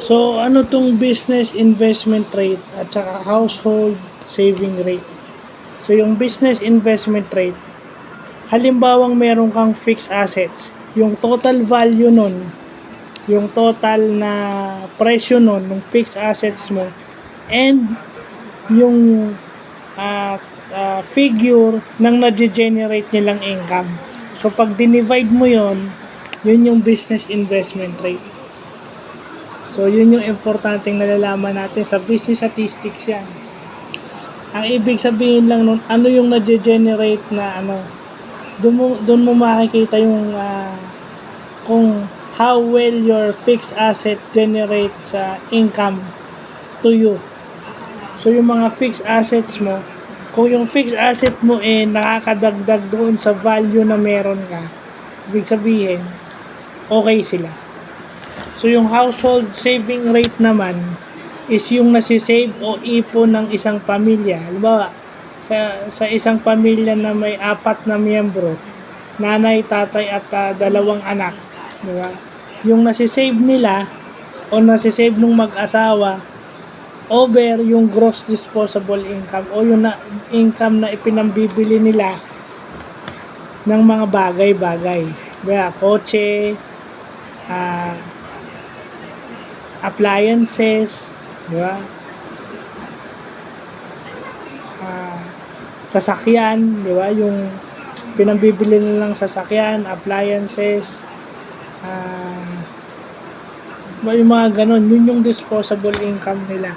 So, ano tong business investment rate at saka household saving rate? So, yung business investment rate, halimbawang meron kang fixed assets, yung total value nun, yung total na presyo nun, ng fixed assets mo, and yung figure ng na-generate nilang income. So, pag dinivide mo yun yung business investment rate. So, yun yung importanteng nalalaman natin sa business statistics yan. Ang ibig sabihin lang nun, ano yung na-generate na doon mo makikita yung kung how well your fixed asset generates income to you. So, yung mga fixed assets mo, kung yung fixed asset mo nakakadagdag doon sa value na meron ka, ibig sabihin, okay sila. So, yung household saving rate naman is yung nasisave o ipon ng isang pamilya. Halimbawa, sa isang pamilya na may 4 na miyembro, nanay, tatay at 2 anak, di ba? Yung nasisave nila o nasisave ng mag-asawa over yung gross disposable income o yung income na ipinambibili nila ng mga bagay-bagay. Diba? Kotse, appliances, diba? Sasakyan, diba? Yung pinambibili nilang sasakyan, appliances, yung mga ganon, yun yung disposable income nila.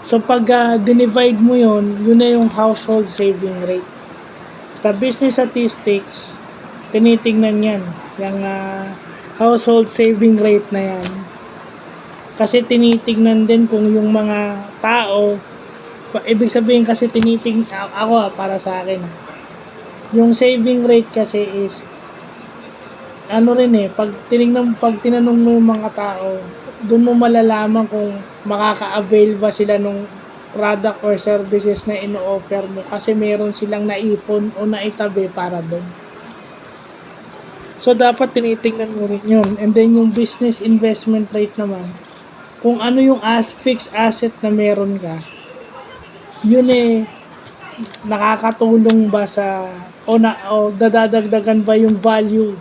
So, pag dinivide mo yun na yung household saving rate. Sa business statistics, tinitingnan yan, yung household saving rate na yan. Kasi tinitingnan din kung yung mga tao, ibig sabihin kasi ako para sa akin, yung saving rate kasi is, pag tinanong mo yung mga tao, doon mo malalaman kung makaka-avail ba sila ng product or services na ino-offer mo kasi meron silang naipon o naitabi para doon. So, dapat tinitingnan mo rin yun. And then, yung business investment rate naman, kung ano yung fixed asset na meron ka, yun nakakatulong ba o dadadagdagan ba yung value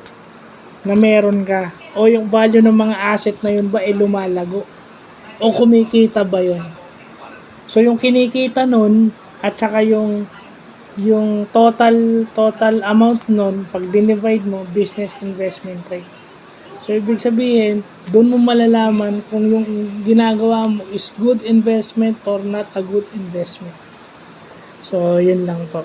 na meron ka o yung value ng mga asset na yun ba lumalago o kumikita ba yun. So yung kinikita nun at saka yung total amount nun pag dinivide mo, business investment rate. So ibig sabihin, doon mo malalaman kung yung ginagawa mo is good investment or not a good investment. So yun lang po.